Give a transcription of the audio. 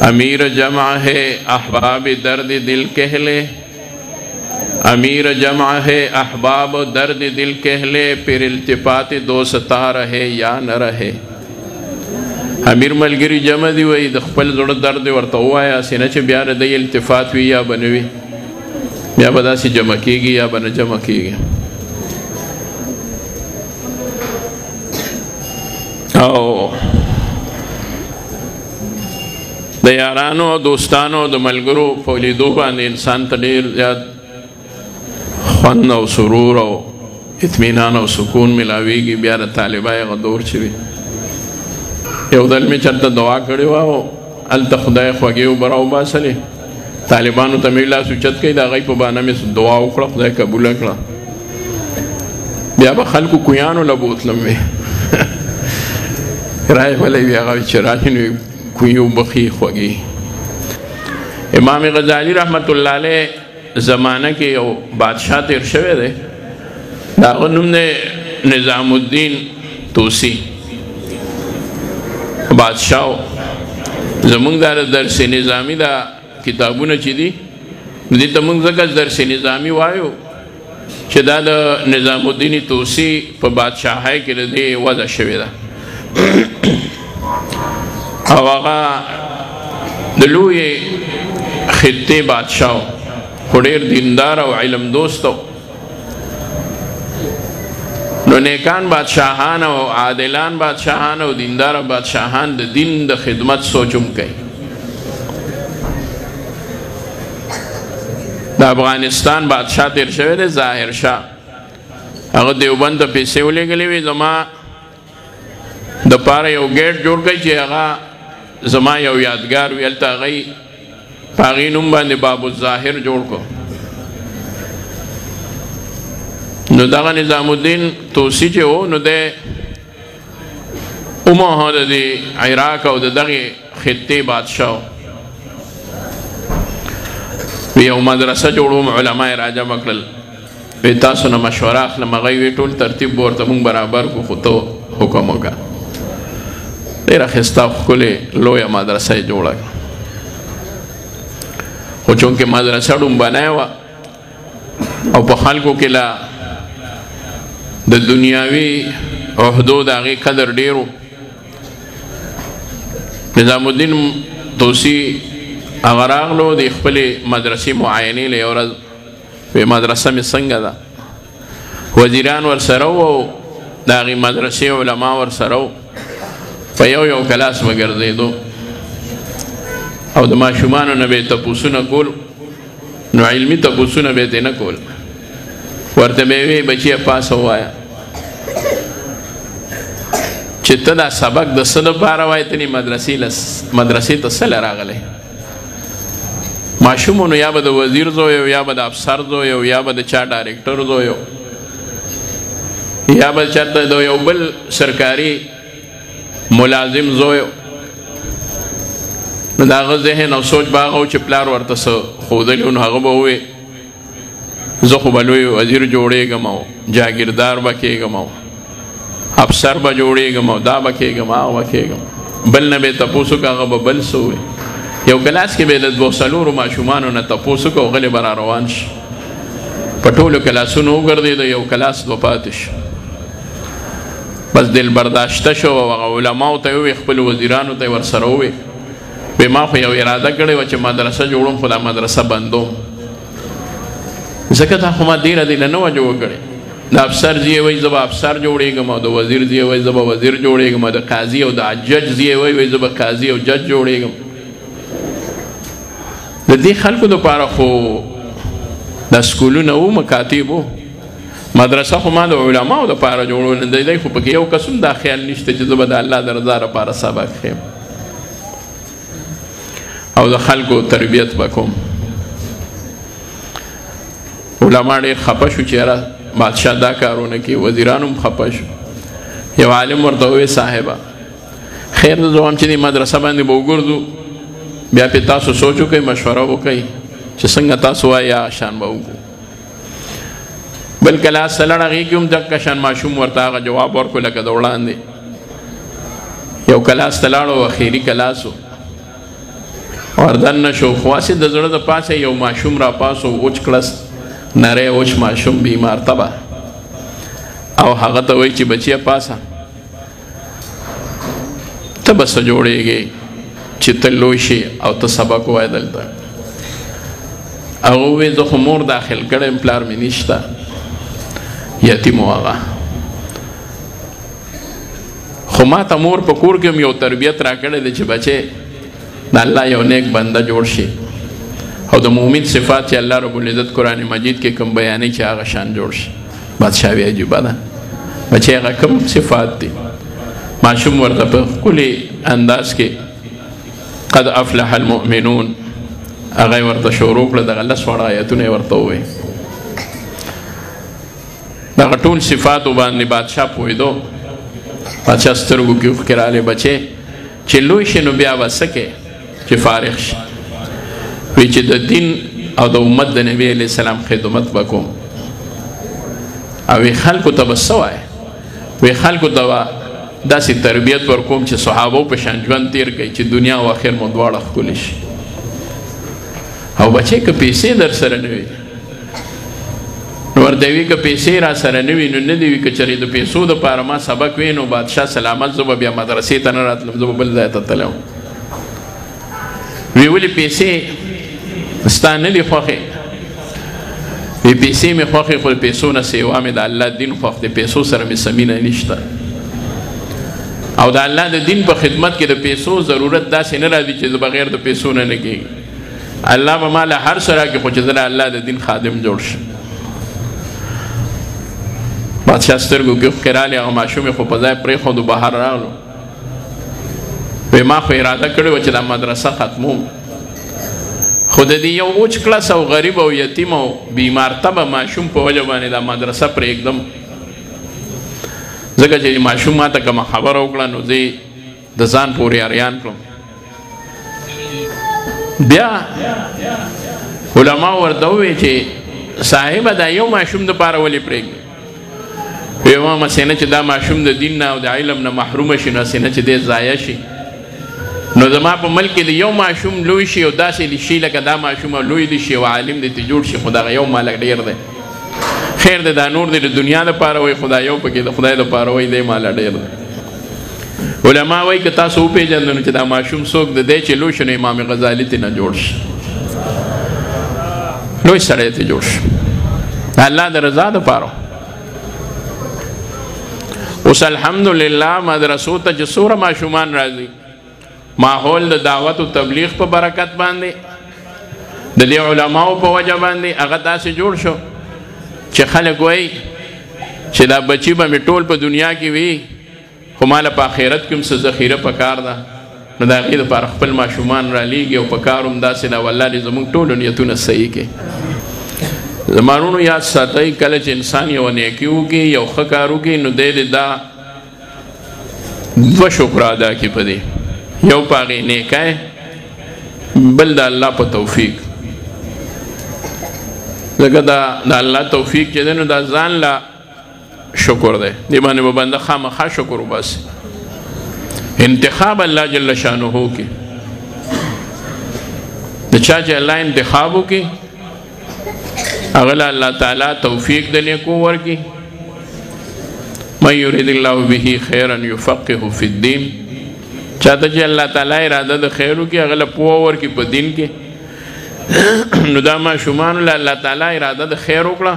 अमीर जमा है अहबाब दर्द दिल कह ले, अमीर जमा है अहबाब दर्द दिल कह ले, फिर इल्तिफात दोस्ता रहे या न रहे। अमीर मलगिरी जमा दी वही द खपल ज़ोड़ दर्द वर्ता हुआ सीना च ब्यार द इल्तिफात हुई या बनवी या बदा सी जमा कीगी या बन जमा कीगी। द यारानो दोस्तानो द मलगरो फौलिदो बांधे इंसान तडेर ज़्याद ख़ुन और सुरूर और इत्मीनान और सुकून मिलावेगी। ब्यार तालिबाए गदौर छवी यौदल में चलता दुआ करे वाओ अल तखुदाए ख्वागे बराउ बासले तालिबान तमिला सुचत के दागई पबाना में दुआ उखड़ा खुदा कबूल करा ब्याबा खल को कुयानो लबोत लम्बे राय वाले ब्यागा चराही ने कुयों बखी ख्वागी। इमाम गज़ाली रहमतुल्लाह अलैह ज़माना के बादशाह तेर शवे दे दागनुम ने निज़ामुद्दीन तूसी बादशाह जमुंग दार दरस निज़ामी दा किताबों ने चीदी दी तमुंग जगह दरस निज़ामी वायो चदा दा निज़ामुद्दीन तूसी पर बादशाह है कि दे वज़ा शवे दा आवागा दलूए खित्ते बादशाह खुडेर दीनदार और इल्म दोस्तों नेकान बादशाहान और आदिलान बादशाहान और दीनदार बादशाहान द दिन द खिदमत सोचुम कई द अफगानिस्तान बादशाह तेर शवे दे ज़ाहिर शाह अगर देवबंद पैसे उले गले वे जमा द पारे यो गेट जोड़ गई चे अगा जमा यो यादगार वी अलता गई पागीनुम बांधे बाबू ज़ाहिर जोड़ को नो दागा निज़ामुद्दीन तूसी चे हो नो दे उमा हो दे इराक और दगे खित्ते बादशाह वे मदरसा जोड़ो उलमाए राजा मकल वे तासु न मशवरा अखल मगई वे टोल तरतीब बोर तमुंग बराबर को खुतो हुक्म होगा तेरा खिस्ता खुले लोया मदरसा जोड़ा हो चूँकि मदरसा डूम बनाया हुआ और पखाल को किला द दुनियावी अहदो दागे कदर डेरो निज़ामुद्दीन तूसी अगराग लो देखपले मदरसे मुआयने ले और वे मदरसा में संगा दा वजीरान वर सरौ दागे मदरसे उलमा वर सरौ पयो यो क्लास मगर दे दो और दमा शुमान नबे तपुसु न कोल नो इल्मी तपुसु नबे ते न कोल वर्ते बेवे बचिया पास हुआ चित्तदा सबक दसद पारा इतनी मदरसी तसल रागले माशूमों या बद वजीर जोयो या बद अफसर जोयो या बद चा डायरेक्टर जोयो या बद चाहता दो यो बल सरकारी मुलाजिम जोयो दागज़ है न सोच बागो चिपलार वर्तस खुदली उन हगब हुए ज़ख़ बलोई वजीर जोड़े गमाओ जागीरदार बके गमाओ अफसर ब जोड़े गमाओ दा बके गमाओ बके गमाओ बल न बे तपोसु का गब बल सोए यो क्लास के बेलद बो सलूर माशुमान न तपोसु को गले बरा रवानश पटोलो क्लासु नो कर दे दो यो क्लास दो पातिश बस दिल बर्दाश्त शो उलमाओ ते हुए खपल वजीरान ते वर सरोवे बेमा खो यो इरादा करे वच मदरसा जोड़ो खुदा मदरसा बंदो ज़कता खुमा दीर दिल न वजो करे द अफसर जिए वही जब अफसर जोड़ेगा मो द वजीर जिए वही जब वजीर जोड़ेगा मो द काजी और द जज जिए वही जब काजी और जज जोड़ेगा द दी खल को दोबारा खो द स्कूलों न वो मकातिबो मदरसा खुमा द उलमा और द पारा जोड़ो न दे खो पके यो कसम दा ख्याल निश्ते जब द अल्लाह दरज़ार पारा सबक है और द खल को तरबियत बकोम उलमा डे खपशु चेहरा बादशाह दा कारों ने की वजीरानुम खपशु ये आलिम वर्तवे साहिबा खैर जो हम चीनी मदरसा बंदी बोगुर्दू ब्या पे तासु सोचो कई मशवरा वो कई चिसंगा तासु आया शान बाऊ को बल क्लास सलड़ा गई क्यों तक का शान माशूम वर्ता का जवाब और को लगा दौड़ान दे यो क्लास तलाड़ो आखिरी क्लास हो وردن نشو خواسي د زړه د پاسه یو ماشوم را پاسو اوچ کلس نری اوچ ماشوم بیمار تبا او هغه ته وایي چې بچیه پاسه ته به څه جوړېږې چې ته لوی شي او ته سبق ووایې دلته هغه ووایي زه خو مور داخل کړی یم پلار مې نشته یتیم و هغه خو ما ته مور په کور کې هم یو تربیت را کړی دی چې بچې د الله یو نیک بنده جوړ شي او د مؤمن صفات چې الله رب العزت قرآن مجید کې کوم بیانوي چې هغه شان جوړ شي بادشاهي عجیبه ده بچې هغه کوم صفات دي ماشوم ورته په ښکلي انداز کې قد افلح المؤمنون هغه ورته شروع کړه دغه 10 وړه آیتونه یې ورته ووایي دغه ټول صفاتو باندې بادشاه پوهېدو بادشاه سترګو کې اوښکې راغلې بچې چې لوی شي نو بیا به څه کې چې فارغ شي وی چې د دین او د امت د نبی علیه السلام خدمت به کوم او وی خلکو ته به څه وایې وی خلکو ته به داسې تربیت ورکوم چې صحابو په شان ژوند تیر کړي چې دنیا او آخر مو دواړه ښکلي شي او بچې که پیسې در سره نه وي نو ورته وي که پیسې را سره نه وي نو نه دي وي که چېرې د پیسو دپاره ما سبق وی نو بادشاه سلامت زه به بیا مدرسې ته نه راتلم زه به بل ځای ته تللی وم وی ولې پیسې ستا نه دي خوښې وی پیسې مې خوښې خو د پیسو نه سیوا مې د الله دین خوښ دی پیسو سره مې څه مینه نشته او د الله د دین په خدمت کې د پیسو ضرورت داسې نه راځي چې زه بغیر د پیسو نه نه کېږي الله به ما له هر څه راکړي خو چې زه د الله د دین خادم جوړ شم بادشاه سترګو کې اوښکې رالې هغه ماشوم یې خو په ځای پرېښودو بهر راغلو وی ما خو اراده کړې وه چې دا مدرسه ختموم خو د دې یو اوچ کلس او غریب او یتیم او بیمارتبه ماشوم په وجه باندې دا مدرسه پرېږدم ځکه چې ماشوم ما ته کومه خبره وکړه نو زه د ځان پورې اریان کړم بیا علما ورته وویل چې صاحبه دا یو ماشوم دپاره ولې پرېږدي وی ما مسینه چې دا ماشوم د دین نه او د علم نه محرومه شي نو سینه چې دی ضایع شي نو زما په ملک کې د یو ماشوم لوی شي او داسې شي لکه دا ماشوم لوی دی شي او عالم دی ته جوړ شي خو دغه یو مالک ډېر دی خیر دی دا نور دی د دنیا دپاره وایي خو دا یو پکې د خدای دپاره وایي دی ماله ډېر دی علما وایي که تاسو وپېژندو نو چې دا ماشوم څوک د دی چې لوی شي نو امام غزالي ترې نه جوړ شي لوی سړی ترې جوړ شي د الله د رضا دپاره اوس الحمدلله مدرسو ته چې څومره ماشومان راځي ماحول د دعوت و تبلیغ په برکت باندې د دې علماو په وجه باندې هغه داسې جوړ شو چې خلک وایي چې دا بچي به مې ټول په دنیا کې وي خو ما له په آخرت کې هم څه ذخیره پکار ده نو د هغې دپاره خپل ماشومان رالیږي او پکار هم داسې ده والله دې زموږ ټولو نیتونه صحیح کړي زمانونو یاد ساتئ کله چې انسان یو نیکي وکړي یو ښه کار وکړي نو دی دې دا 2 شکر ادا کړي په دې یو په هغې نیکی بل د الله په توفیق ځکه دا د الله توفیق چې دی نو دا ځان له شکر دی دې باندې به بنده خامخا شکر وباسي انتخاب الله جل شانه کې د چا چې الله انتخاب وکړي هغه له الله تعالی توفیق د نیکو ورکړي من یرید الله به خیرا یفقهه فی الدین چاته چې الله تعالی اراده د خیر وکړي هغه له پوهه ورکړي په دین کې نو دا ماشومانو له الله تعالی اراده د خیر وکړه